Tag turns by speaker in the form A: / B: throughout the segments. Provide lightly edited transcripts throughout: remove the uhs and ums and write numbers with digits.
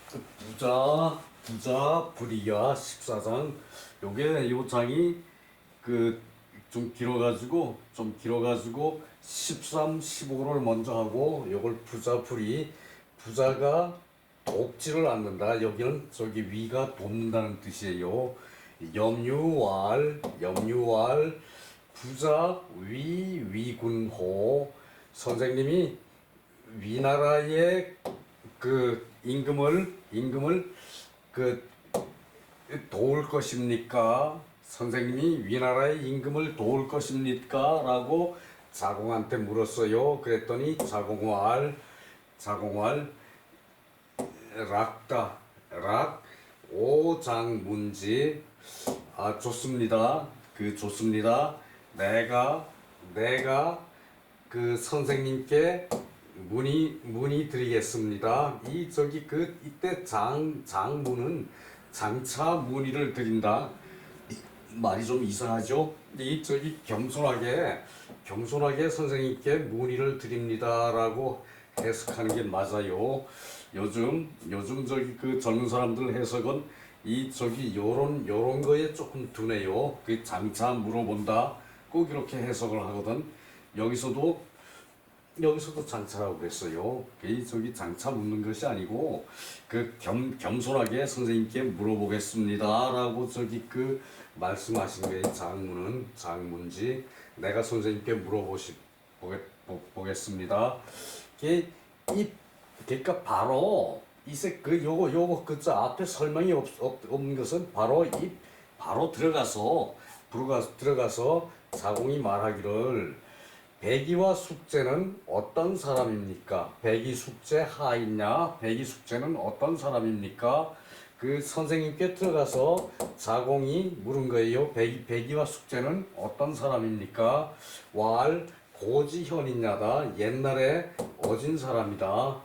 A: 그 부자 불이야 14장. 요 장이 좀 길어가지고 13, 15를 먼저 하고 요걸 부자 불이. 부자가 돕지를 않는다. 여기는 저기 위가 돕는다는 뜻이에요. 염유왈 부자 위군호. 선생님이 위나라의 그 임금을 그 도울 것입니까? 선생님이 위나라의 임금을 도울 것입니까? 라고 자공한테 물었어요. 그랬더니 자공왈 락 오장문지. 좋습니다. 좋습니다. 내가 그 선생님께 문의 드리겠습니다. 이때 장문은 장차 문의를 드린다. 말이 좀 이상하죠? 겸손하게 선생님께 문의를 드립니다라고 해석하는 게 맞아요. 요즘 젊은 사람들 해석은 요런 거에 조금 두네요. 장차 물어본다. 꼭 이렇게 해석을 하거든. 여기서도 장차라고 그랬어요. 장차 묻는 것이 아니고 겸손하게 선생님께 물어보겠습니다라고 말씀하신 거예요. 장문지 내가 선생님께 보겠습니다. 그러니까 바로 요거 앞에 설명이 없는 것은 바로 들어가서 자공이 말하기를 백이와 숙제는 어떤 사람입니까? 백이 숙제 하있냐? 백이 숙제는 어떤 사람입니까? 선생님께 들어가서 자공이 물은 거예요. 백이와 숙제는 어떤 사람입니까? 왈 고지현이냐다. 옛날에 어진 사람이다.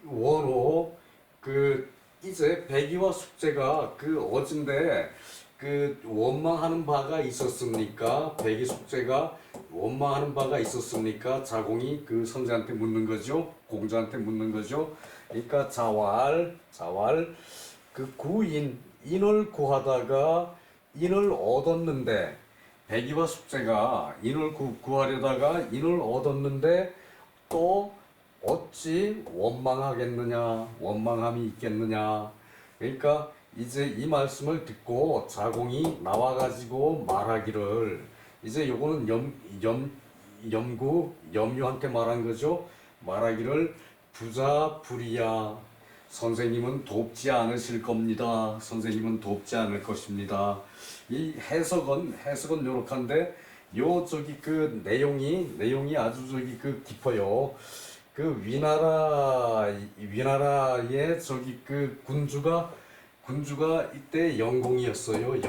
A: 원호 이제 백이와 숙제가 어진데 원망하는 바가 있었습니까? 백이 숙제가 원망하는 바가 있었습니까? 자공이 선생한테 묻는 거죠. 공자한테 묻는 거죠. 그러니까 자왈 인을 구하다가 인을 얻었는데, 백이와 숙제가 인을 구하려다가 인을 얻었는데 또 어찌 원망함이 있겠느냐. 그러니까 이제 이 말씀을 듣고 자공이 나와가지고 말하기를, 이제 요거는 염유한테 말한 거죠. 말하기를 부자 불이야. 선생님은 돕지 않으실 겁니다. 선생님은 돕지 않을 것입니다. 이 해석은 요렇게인데 내용이 아주 깊어요. 위나라의 군주가 이때 영공이었어요.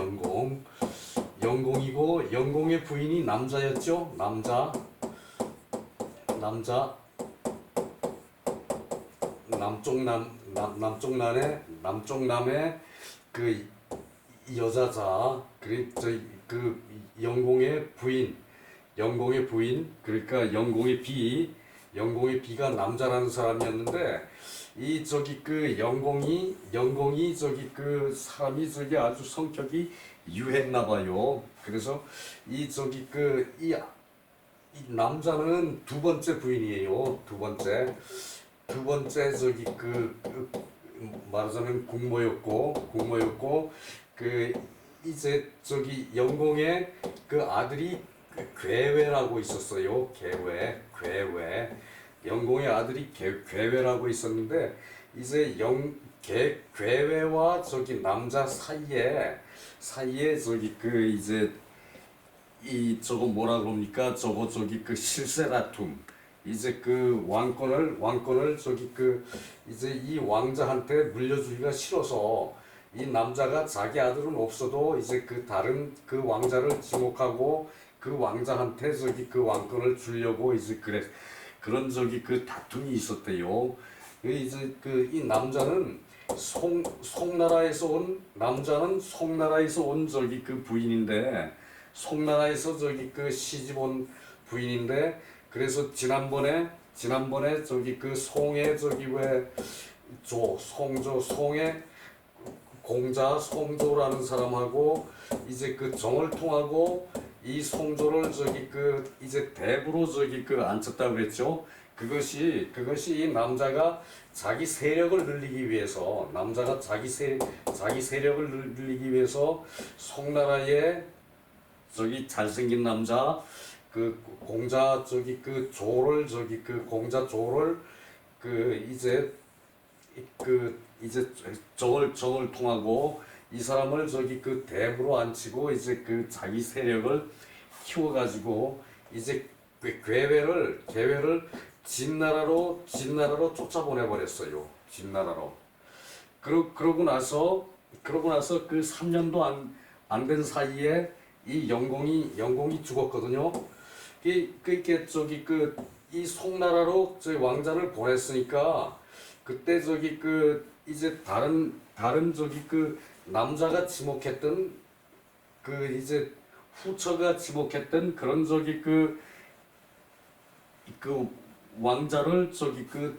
A: 영공이고 영공의 부인이 남자였죠. 남자 남쪽남의 여자자. 영공의 부인 그러니까 영공의 비가 남자라는 사람이었는데, 영공이 사람이 아주 성격이 유했나봐요. 그래서 이 남자는 두 번째 부인이에요. 두 번째 말하자면 국모였고 이제 영공의 아들이 괴외라고 있었어요. 괴외. 영공의 아들이 괴외라고 있었는데, 이제 괴외와 남자 사이에 이제 저거 뭐라 그럽니까? 실세다툼. 이제 왕권을 이제 이 왕자한테 물려주기가 싫어서, 이 남자가 자기 아들은 없어도 이제 다른 왕자를 지목하고 왕자한테 왕권을 주려고 이제 그런 다툼이 있었대요. 이제 이 남자는 송나라에서 온 부인인데, 송나라에서 시집 온 부인인데, 그래서 지난번에 지난번에 저기 그 송해 저기 왜 송조 송해 공자 송조라는 사람하고 이제 그 정을 통하고 이 송조를 저기 그 이제 대부로 저기 그 앉혔다고 그랬죠. 그것이 이 남자가 자기 세력을 늘리기 위해서 자기 세력을 늘리기 위해서 송나라의 저기 잘생긴 남자 그 공자 저기 그 조를 저기 그 공자 조를 그 이제 정을 통하고 이 사람을 저기 그 대부로 앉히고 이제 그 자기 세력을 키워가지고 이제 그 괴회를 진나라로 쫓아보내 버렸어요. 진나라로. 그러고 나서 그 3년도 안 된 사이에 이 영공이 죽었거든요. 그게 저기 그 이 송나라로 저희 왕자를 보냈으니까 그때 저기 그 이제 다른 저기 그 남자가 지목했던 그 이제 후처가 지목했던 그런 저기 그 왕자를 저기 그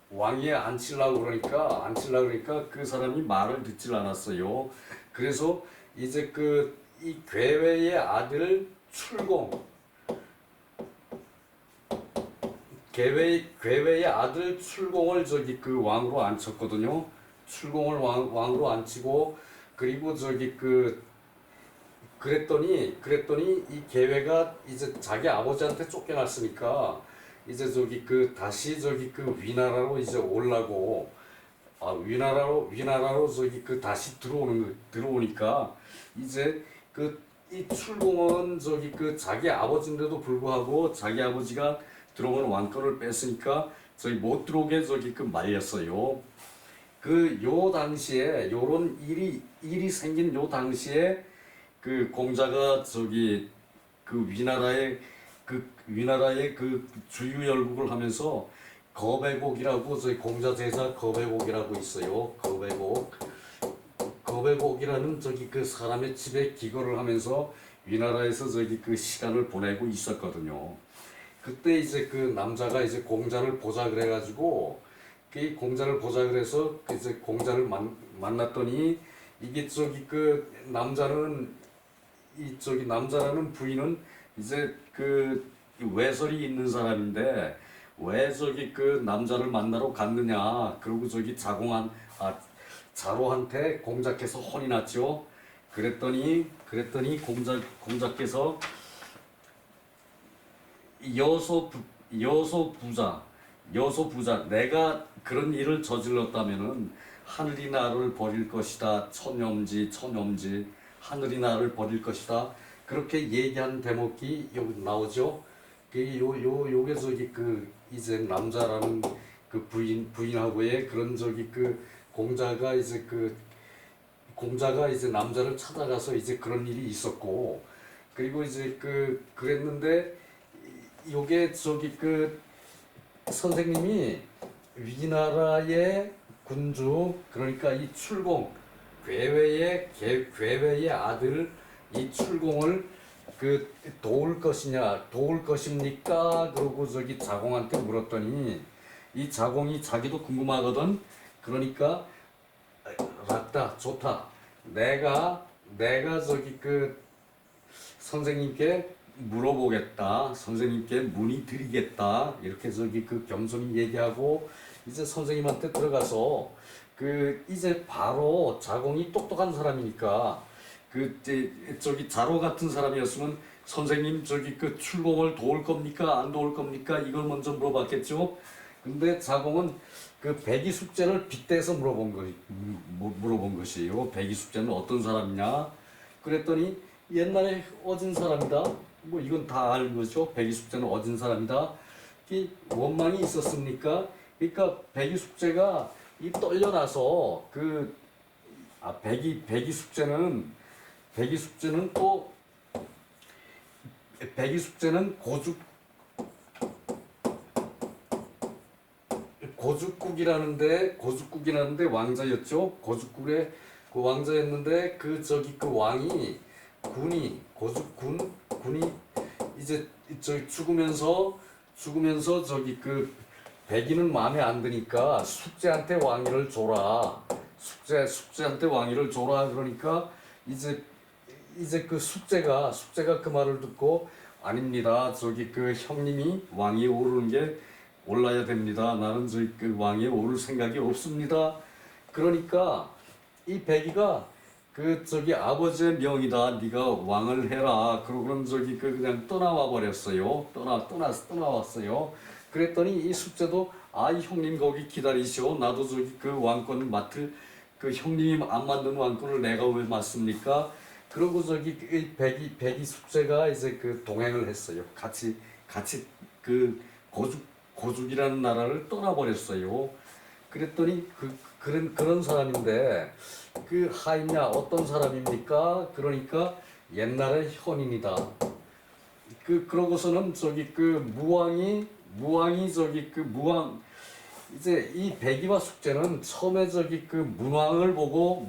A: 왕위에 앉히려고 그러니까 그 사람이 말을 듣질 않았어요. 그래서 이제 그 이 괴회의 아들 괴회의 아들 출공을 저기 그 왕으로 앉혔거든요. 출공을 왕으로 앉히고 그리고 저기 그 그랬더니 이 계회가 이제 자기 아버지한테 쫓겨났으니까 이제 저기 그 다시 저기 그 위나라로 이제 올라고 위나라로 저기 그 다시 들어오니까 이제 그 이 출공은 저기 그 자기 아버지인데도 불구하고 자기 아버지가 들어온 왕권을 뺐으니까 저기 못 들어오게 저기 그 말렸어요. 그 요 당시에 요런 일이 생긴 요 당시에 그 공자가 저기 그 위나라의 그 주유 열국을 하면서 거배곡이라고 저희 공자 제자 거배곡이라고 있어요. 거배곡이라는 저기 그 사람의 집에 기거를 하면서 위나라에서 저기 그 시간을 보내고 있었거든요. 그때 이제 그 남자가 이제 공자를 보자 그래가지고 그 공자를 보자 그래서 이제 공자를 만났더니 이게 저기 그 남자는 남자라는 부인은 이제 그 외설이 있는 사람인데 왜 저기 그 남자를 만나러 갔느냐 그러고 저기 자로한테 공자께서 혼이 났죠. 그랬더니 공자께서 여소 부자 내가 그런 일을 저질렀다면은 하늘이 나를 버릴 것이다. 천염지 하늘이 나를 버릴 것이다. 그렇게 얘기한 대목이 여기 나오죠. 요게 저기 그 이제 남자라는 그 부인하고의 그런 저기 그 공자가 이제 남자를 찾아가서 이제 그런 일이 있었고 그리고 이제 그랬는데 요게 저기 그 선생님이 위나라의 군주 그러니까 이 출공 괴회의 아들 이 출공을 그 도울 것입니까? 그러고 저기 자공한테 물었더니 이 자공이 자기도 궁금하거든. 그러니까 맞다 좋다 내가 저기 그 선생님께 물어보겠다. 선생님께 문의드리겠다. 이렇게 저기 그 겸손히 얘기하고 이제 선생님한테 들어가서 그 이제 바로 자공이 똑똑한 사람이니까 저기 자로 같은 사람이었으면 선생님 저기 그 출공을 도울 겁니까? 안 도울 겁니까? 이걸 먼저 물어봤겠죠. 근데 자공은 그 백이 숙제를 빗대서 물어본 것이에요. 백이 숙제는 어떤 사람이냐? 그랬더니 옛날에 어진 사람이다. 뭐 이건 다 아는 거죠. 백이 숙제는 어진 사람이다. 이 원망이 있었습니까? 그러니까 백이 숙제가 이 떨려나서 백이 숙제는 또 백이 숙제는 고죽국이라는데 왕자였죠. 고죽국의 그 왕자였는데 그 저기 그 왕이 군이 이제 저기 죽으면서 저기 그 백이는 마음에 안 드니까 숙제한테 왕위를 줘라. 숙제한테 왕위를 줘라. 그러니까 이제 그 숙제가 그 말을 듣고 아닙니다. 저기 그 형님이 왕위에 오르는 게 올라야 됩니다. 나는 저기 그 왕위에 오를 생각이 없습니다. 그러니까 이 백이가 그 저기 아버지의 명이다. 네가 왕을 해라. 그러고는 저기 그 그냥 떠나와 버렸어요. 떠나왔어요. 그랬더니 이 숙제도 이 형님 거기 기다리시오. 나도 저기 그 왕권 맡을 그 형님이 안 만든 왕권을 내가 왜 맡습니까? 그러고 저기 이 백이 숙제가 이제 그 동행을 했어요. 같이 그 고죽이라는 나라를 떠나버렸어요. 그랬더니 그런 사람인데 그 하인야 어떤 사람입니까? 그러니까 옛날의 현인이다. 그러고서는 저기 그 무왕이 저기 그 무왕 이제 이 백이와 숙제는 처음에 저기 그 문왕을 보고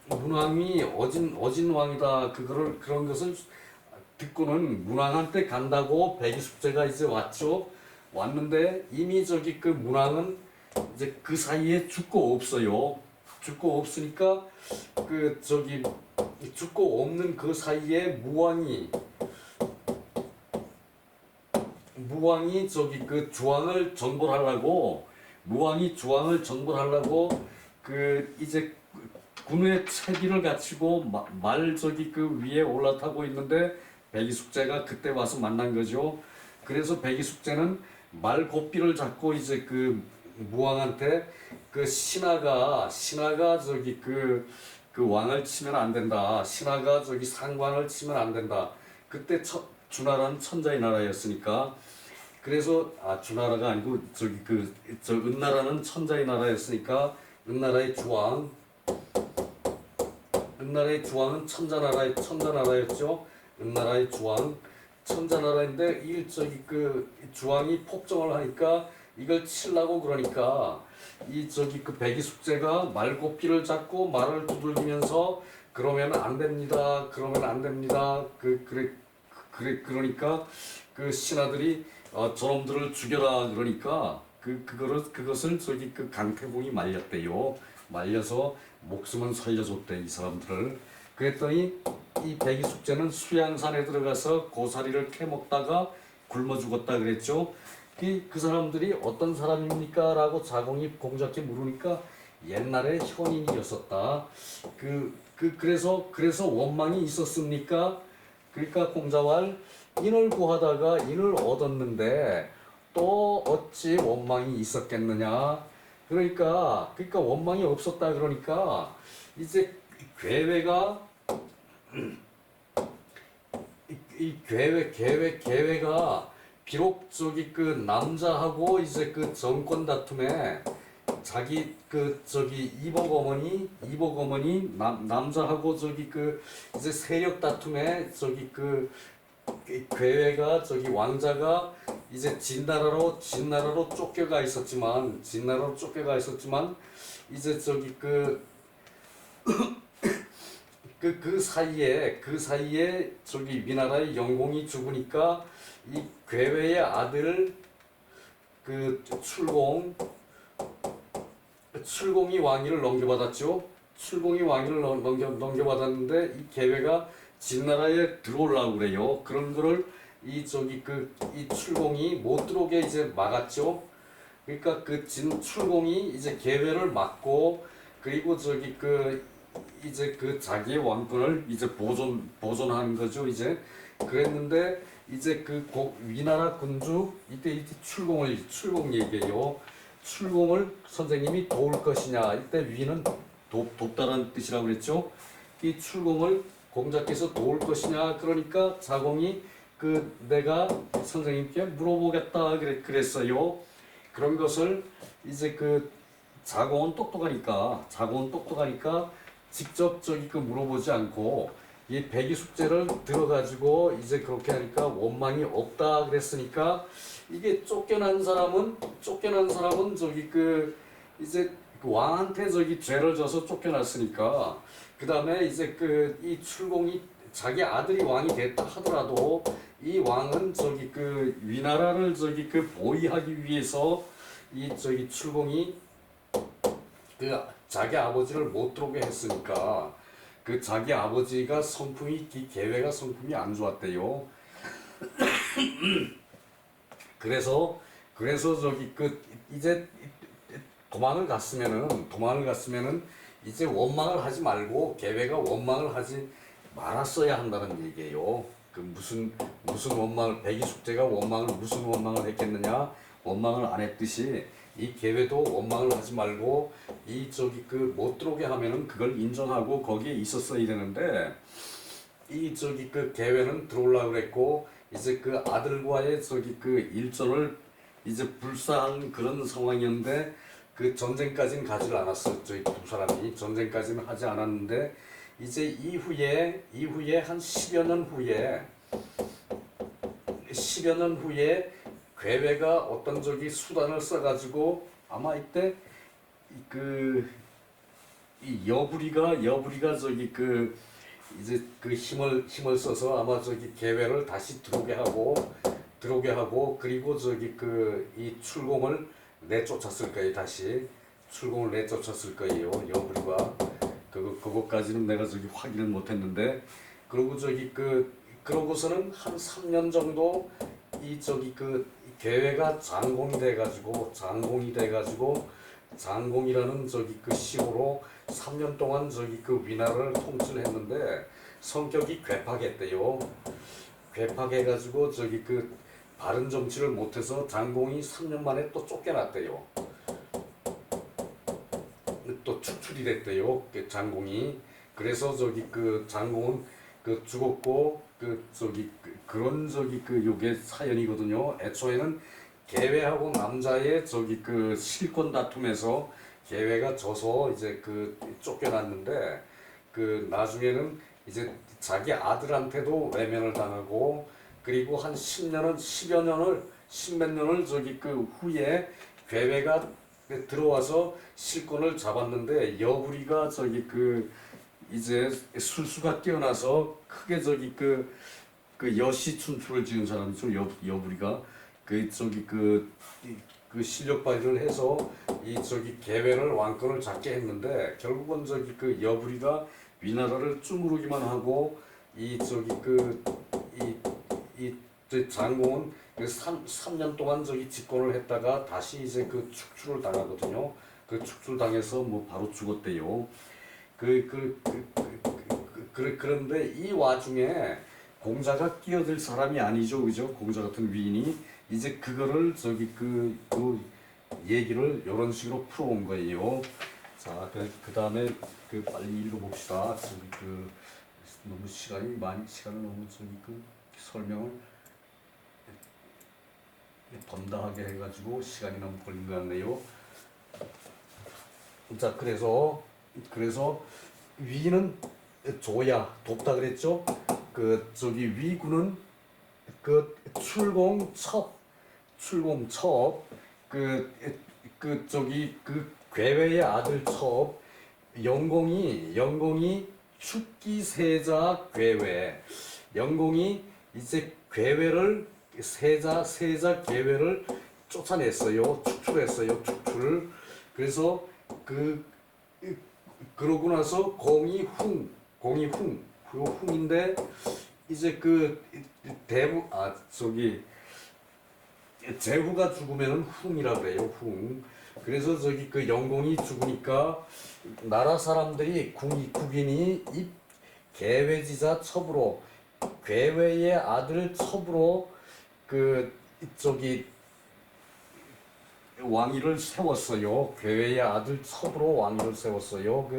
A: 문왕이 어진 왕이다. 그런 것을 듣고는 문왕한테 간다고 백이 숙제가 이제 왔는데 이미 저기 그 문왕은 이제 그 사이에 죽고 없어요. 죽고 없으니까 그 저기 죽고 없는 그 사이에 무왕이 저기 그 주왕을 정벌하려고 그 이제 군의 채기를 갖추고 말 저기 그 위에 올라타고 있는데 백이 숙제가 그때 와서 만난 거죠. 그래서 백이 숙제는 말 고삐를 잡고 이제 그 무왕한테 그 신하가 저기 그 왕을 치면 안 된다. 신하가 저기 상관을 치면 안 된다. 그때 주나라는 천자의 나라였으니까 그래서 주나라가 아니고 저기 저 은나라는 천자의 나라였으니까 은나라의 주왕은 천자나라였죠. 은나라의 주왕 천자나라인데 이 저기 그 주왕이 폭정을 하니까 이걸 치려고 그러니까 이 저기 그 백이 숙제가 말고삐를 잡고 말을 두들기면서 그러면 안 됩니다. 그러니까 그 신하들이 저놈들을 죽여라 그러니까 그것을 저기 그 강태공이 말렸대요. 말려서 목숨은 살려줬대 이 사람들을. 그랬더니 이 백이 숙제는 수양산에 들어가서 고사리를 캐먹다가 굶어 죽었다 그랬죠. 그 사람들이 어떤 사람입니까? 라고 자공이 공작께 물으니까 옛날에 현인이었었다. 그래서 원망이 있었습니까? 그러니까 공자왈 인을 구하다가 인을 얻었는데 또 어찌 원망이 있었겠느냐? 그러니까 원망이 없었다 그러니까 이제 괴회가 계획가 비록 저기 그 남자하고 이제 그 정권 다툼에 자기 그 저기 이복 어머니 남자하고 저기 그 이제 세력 다툼에 저기 그 괴회가 저기 왕자가 이제 진나라로 쫓겨가 있었지만 이제 저기 그 사이에 저기 위나라의 영공이 죽으니까 이 괴회의 아들 그 출공이 왕위를 넘겨받았죠. 출공이 왕위를 넘겨받았는데 이 계회가 진나라에 들어오려고 그래요. 그런 거를 이 출공이 못 들어오게 이제 막았죠. 그러니까 그 출공이 이제 계회를 막고 그리고 저기 이제 그 자기의 왕권을 이제 보존한 거죠. 이제 그랬는데 이제 위나라 군주 이때 출공 얘기해요. 출공을 선생님이 도울 것이냐. 이때 위는 돕다라는 뜻이라고 그랬죠. 이 출공을 공자께서 도울 것이냐. 그러니까 자공이 내가 선생님께 물어보겠다 그랬어요. 그런 것을 이제 자공은 똑똑하니까 직접 물어보지 않고 이 백이 숙제를 들어가지고 이제 그렇게 하니까 원망이 없다 그랬으니까 이게 쫓겨난 사람은 이제 왕한테 죄를 져서 쫓겨났으니까 그 다음에 이제 이 출공이 자기 아들이 왕이 됐다 하더라도 이 왕은 저기 그 위나라를 저기 그 보위하기 위해서 이 저기 출공이 그 자기 아버지를 못 들어오게 했으니까 그 자기 아버지가 성품이 이 계획가 성품이 안 좋았대요. 그래서 저기 그 이제 도망을 갔으면은 이제 원망을 하지 말고 계획가 원망을 하지 말았어야 한다는 얘기예요. 그 무슨 원망을 백이숙제가 무슨 원망을 했겠느냐? 원망을 안 했듯이 이 계획도 원망을 하지 말고 이 저기 그 못 들어오게 하면은 그걸 인정하고 거기에 있었어야 되는데 이 저기 그 계획은 들어오려고 그랬고 이제 그 아들과의 저기 그 일전을 이제 불사한 그런 상황이었는데 그 전쟁까지는 가지를 않았어. 저희 두 사람이 전쟁까지는 하지 않았는데 이제 이후에 한 10여 년 후에 괴뢰가 어떤 저기 수단을 써가지고 아마 이때 이 여부리가 저기 그 이제 그 힘을 써서 아마 저기 계획을 다시 들어오게 하고 그리고 저기 그 이 출공을 내쫓았을 거예요. 다시 출공을 내쫓았을 거예요. 여부리가 그것까지는 내가 저기 확인을 못했는데 그리고 저기 그러고서는 한 3년 정도 이 저기 그 계획가 장공이 돼가지고 장공이라는 저기 그 시호로 3년 동안 저기 그 위나라를 통치를 했는데 성격이 괴팍했대요. 괴팍해가지고 저기 그 바른 정치를 못해서 장공이 3년 만에 또 쫓겨났대요. 또 축출이 됐대요. 그 장공이. 그래서 저기 그 장공은 그 죽었고 그런 저기 그 요게 사연이거든요. 애초에는 계획하고 남자의 저기 그 실권 다툼에서 계획가 져서 이제 그 쫓겨났는데 그 나중에는 이제 자기 아들한테도 외면을 당하고 그리고 한 10몇 년을 저기 그 후에 괴뢰가 들어와서 실권을 잡았는데 여부리가 저기 그 이제 술수가 뛰어나서 크게 저기 그 여시춘추를 지은 사람이죠. 여부리가 그 저기 그 실력 발휘를 해서 이 저기 계획을 왕권을 잡게 했는데 결국은 저기 그 여부리가 위나라를 쭈무르기만 하고 이 저기 이 장공은 3년 동안 저기 집권을 했다가 다시 이제 그 축출을 당하거든요. 그 축출 당해서 뭐 바로 죽었대요. 그런데 이 와중에 공자가 끼어들 사람이 아니죠, 그죠? 공자 같은 위인이 이제 그거를 저기 그 얘기를 이런 식으로 풀어온 거예요. 자, 그 다음에 빨리 읽어봅시다. 저기 너무 시간을 너무 저기 설명을 번다하게 해가지고 시간이 너무 걸린 것 같네요. 자, 그래서 위는 조야 돕다 그랬죠. 그 저기 위군은 그 출공첩 저기 괴뢰의 아들 첩 영공이 축기세자 괴뢰 영공이 이제 괴뢰를 세자 계획을 쫓아냈어요. 축출했어요. 축출을. 그래서 그러고 나서 홍인데 이제 제후가 죽으면은 흥이라 그래요. 흥. 그래서 저기 영공이 죽으니까 나라 사람들이 국인이 이 계획지자 첩으로 괴뢰의 아들 첩으로 왕위를 세웠어요. 괴뢰의 아들 첩으로 왕위를 세웠어요.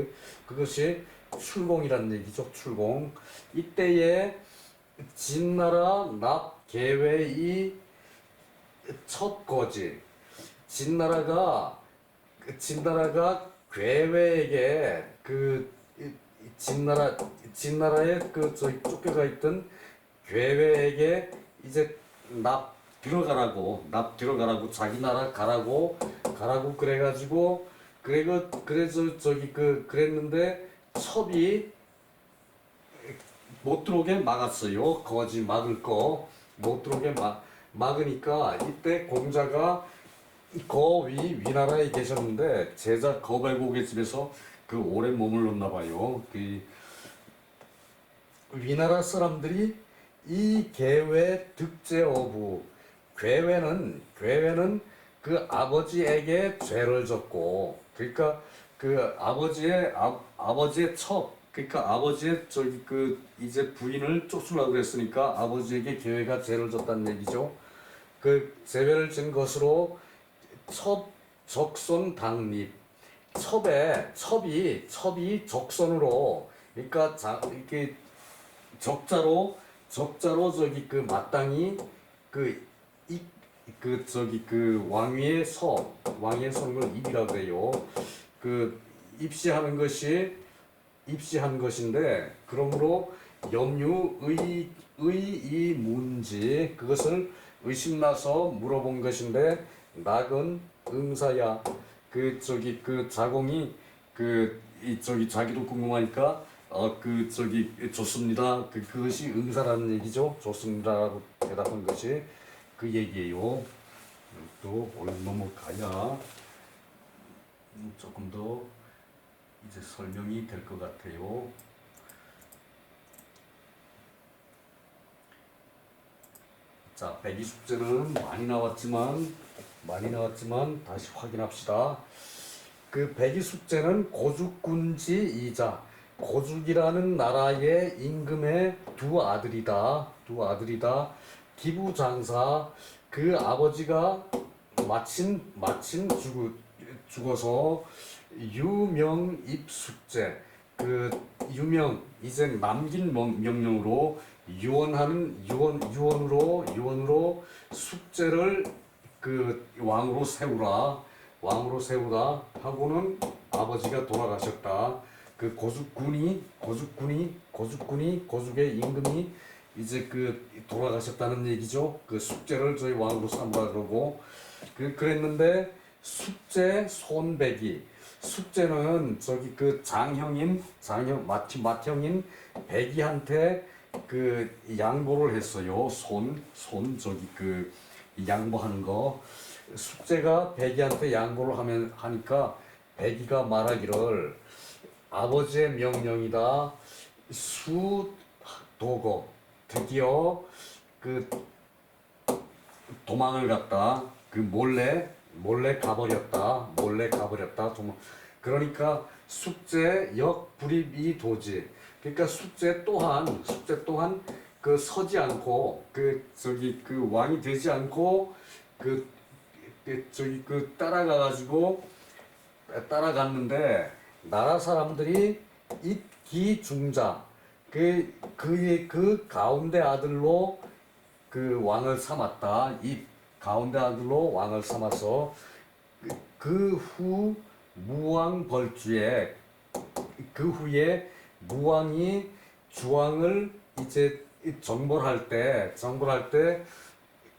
A: 그것이 출공이라는 얘기죠. 출공. 이때에 진나라 납 계획이 첫 거지. 진나라가 괴뢰에게 진나라에 쫓겨가 있던 괴뢰에게 이제 납 들어가라고 자기 나라 가라고 그래가지고 그래서 그랬는데 첩이 못 들어오게 막았어요. 거지 막을 거 못 들어오게 막으니까 이때 공자가 위나라에 계셨는데 제자 거발고개집에서 그 오래 머물렀나 봐요. 그 위나라 사람들이 이 계외 득제어부 괴회는 그 아버지에게 죄를 졌고 그러니까 그 아버지의 그러니까 아버지의 저기 그 이제 부인을 쫓으려고 그랬으니까 아버지에게 계회가 죄를 졌다는 얘기죠. 그 죄를 진 것으로 첩 적손 당립 첩이 적손으로 그러니까 이렇게 적자로 저기 그 마땅히 그 이 저기 그 왕위의 선을 입이라고 그래요. 그 입시한 것인데 그러므로 이 문지 그것을 의심나서 물어본 것인데 낙은 응사야 그 저기 그 자공이 저기 자기도 궁금하니까 그 저기 좋습니다. 그것이 응사라는 얘기죠. 좋습니다라고 대답한 것이 그 얘기예요. 또 넘어가야 조금 더 이제 설명이 될 것 같아요. 자, 백이숙제는 많이 나왔지만 다시 확인합시다. 그 백이숙제는 고죽군지이자 고죽이라는 나라의 임금의 두 아들이다. 기부장사 그 아버지가 마침 죽어서 유명입숙제 그 유명 이제 남긴 명령으로 유언으로 숙제를 그 왕으로 세우라 하고는 아버지가 돌아가셨다. 그 고죽의 임금이 이제 그 돌아가셨다는 얘기죠. 그 숙제를 저희 왕으로 삼으라 그러고 그랬는데 숙제 숙제는 저기 그 맏형인 백이한테 그 양보를 했어요. 저기 그 양보하는 거. 숙제가 백이한테 양보를 하니까 백이가 말하기를 아버지의 명령이다. 수도거 드디어 그 도망을 갔다. 그 몰래 가버렸다. 그러니까 숙제 역불입이 도지. 그러니까 숙제 또한 그 서지 않고 그 저기 그 왕이 되지 않고 저기 그 따라갔는데 나라 사람들이 입기중자 그 가운데 아들로 그 왕을 삼았다. 이 가운데 아들로 왕을 삼아서 그 후에 무왕이 주왕을 이제 정벌할 때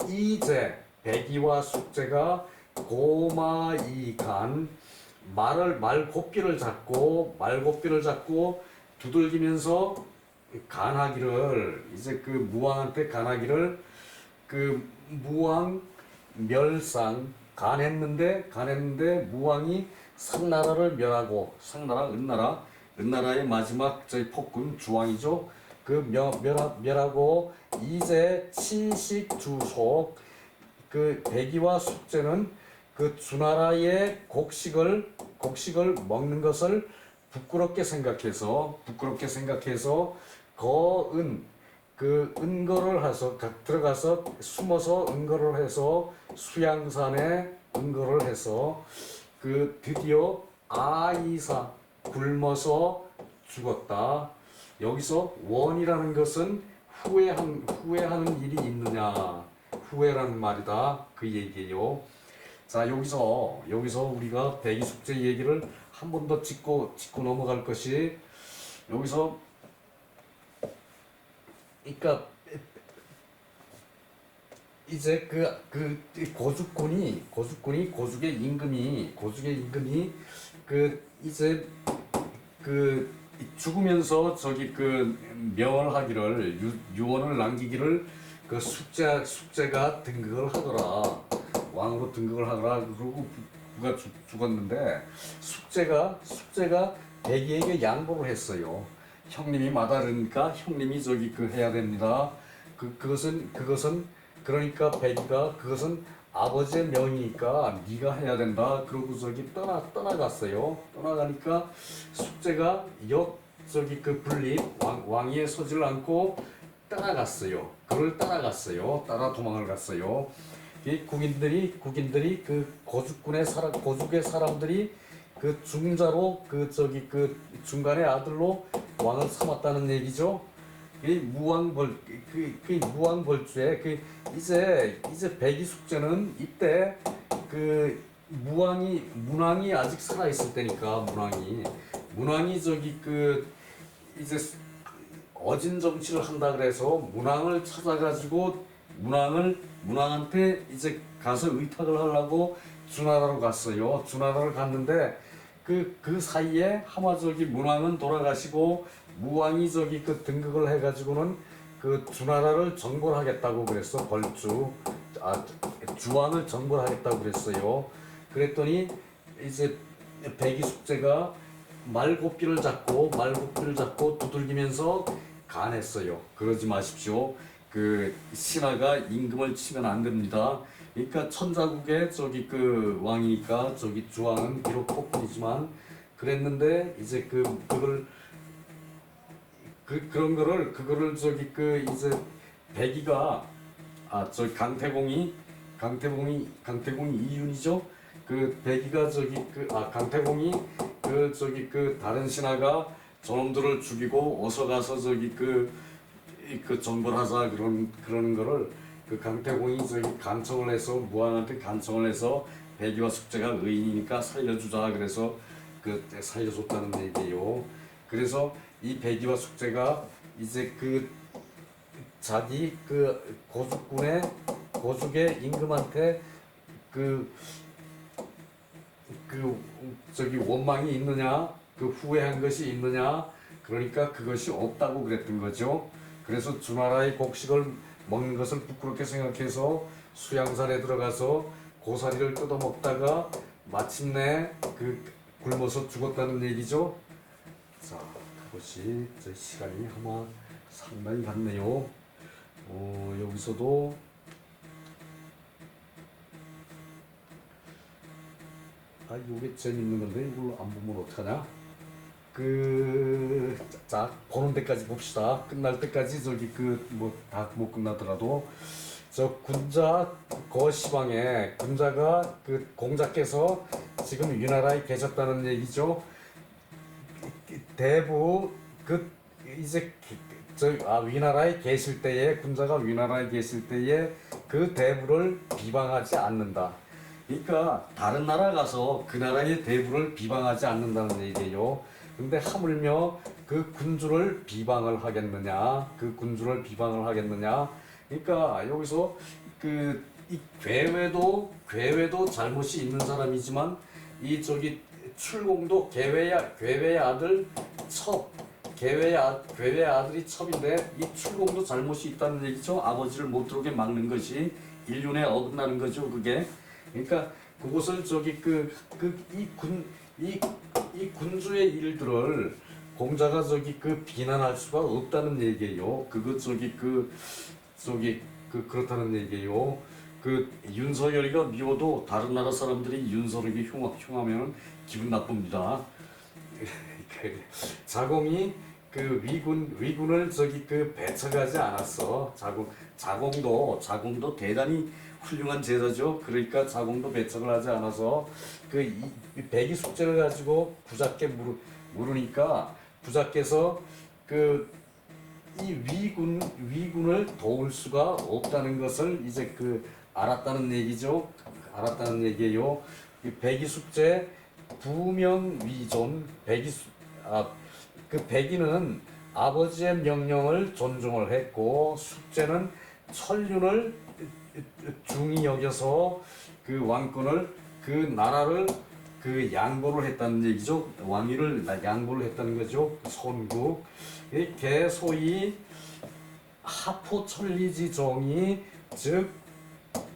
A: 이제 백이와 숙제가 고마이간 말고삐를 잡고 두들기면서 간하기를 이제 그 무왕한테 간하기를 그 무왕 멸상 간했는데 무왕이 상나라를 멸하고 은나라의 마지막 저희 폭군 주왕이죠. 그 멸하고 이제 치식주속 그 백이와 숙제는 그 주나라의 곡식을 먹는 것을 부끄럽게 생각해서 은거를 해서 들어가서 숨어서 은거를 해서 수양산에 은거를 해서 그 드디어 아이사 굶어서 죽었다. 여기서 원이라는 것은 후회하는 일이 있느냐 후회라는 말이다 그 얘기예요. 자 여기서 우리가 백이숙제 얘기를 한 번 더 짚고 넘어갈 것이 여기서 그러니까 이제 고죽의 임금이 그 이제 그 죽으면서 저기 그 명을 하기를 유언을 남기기를 그 숙제가 등극을 하더라. 왕으로 등극을 하더라. 그러고 부가 죽었는데 숙제가 백이에게 양보를 했어요. 형님이 마다르니까 형님이 저기 그 해야 됩니다. 그것은 그러니까 백이가 그것은 아버지의 명이니까 네가 해야 된다. 그러고 저기 떠나갔어요. 떠나가니까 숙제가 저기 그 분립 왕위에 서지를 않고 따라갔어요. 그를 따라갔어요. 따라 도망을 갔어요. 이 국인들이 그 고죽의 사람들이 그 중자로 그 저기 그 중간의 아들로 왕을 삼았다는 얘기죠. 이 무왕벌주에 이제 백이 숙제는 이때 그 문왕이 아직 살아 있을 때니까 문왕이 저기 그 이제 어진 정치를 한다 그래서 문왕을 찾아가지고 문왕한테 이제 가서 의탁을 하려고 주나라로 갔어요. 주나라를 갔는데 그 사이에 하마저기 문왕은 돌아가시고 무왕이 저기 그 등극을 해가지고는 그 주나라를 정벌하겠다고 그랬어. 주왕을 정벌하겠다고 그랬어요. 그랬더니 이제 백이 숙제가 말고삐를 잡고 두들기면서 간했어요. 그러지 마십시오. 그 신하가 임금을 치면 안 됩니다. 그러니까 천자국의 저기 그 왕이니까 저기 주왕은 비록 폭군이지만 그랬는데 이제 그거를 저기 그 이제 백이가 저기 강태공이 이윤이죠. 그 백이가 저기 강태공이 그 저기 그 다른 신하가 저놈들을 죽이고 어서 가서 저기 그 정벌하자 그런 거를 그 강태공이 저기 간청을 해서 무왕한테 간청을 해서 백이와 숙제가 의인이니까 살려주자 그래서 그 살려줬다는 얘기예요. 그래서 이 백이와 숙제가 이제 그 자기 그 고죽의 임금한테 저기 원망이 있느냐, 그 후회한 것이 있느냐, 그러니까 그것이 없다고 그랬던 거죠. 그래서 주나라의 곡식을 먹는 것을 부끄럽게 생각해서 수양산에 들어가서 고사리를 뜯어먹다가 마침내 그 굶어서 죽었다는 얘기죠. 자, 그것이 제 시간이 아마 상당히 갔네요. 여기서도 이게 재밌는 건데 이걸 안 보면 어떡하냐? 자, 보는 데까지 봅시다. 끝날 때까지 저기 다 못 끝나더라도 군자 거시방에 군자가 그 공자께서 지금 위나라에 계셨다는 얘기죠. 대부 이제 위나라에 계실 때에 군자가 위나라에 계실 때에 그 대부를 비방하지 않는다. 그러니까 다른 나라 가서 그 나라의 대부를 비방하지 않는다는 얘기예요. 근데 하물며 그 군주를 비방을 하겠느냐? 그러니까 여기서 이 괴외도 잘못이 있는 사람이지만 이 저기 출공도 괴외의 아들이 첩인데 이 출공도 잘못이 있다는 얘기죠. 아버지를 못 들어오게 막는 것이 인륜에 어긋나는 거죠. 그게. 그러니까 그것을 저기 이 군주의 일들을 공자가 저기 비난할 수가 없다는 얘기예요. 그렇다는 얘기예요. 윤석열이가 미워도 다른 나라 사람들이 윤석열이 흉하면 기분 나쁩니다. 자공이 위군을 저기 배척하지 않았어. 자공도 대단히 훌륭한 제자죠. 그러니까 자공도 배척을 하지 않아서 이 백이 숙제를 가지고 부자께 물으니까 부자께서 이 위군을 도울 수가 없다는 것을 이제 알았다는 얘기죠. 알았다는 얘기예요. 이 백이 숙제 부명위존 백이는 아버지의 명령을 존중을 했고 숙제는 천륜을 중히 여겨서 왕권을 나라를 그 양보를 했다는 얘기죠. 왕위를 양보를 했다는 거죠. 선국. 개 소위 하포천리지 정이 즉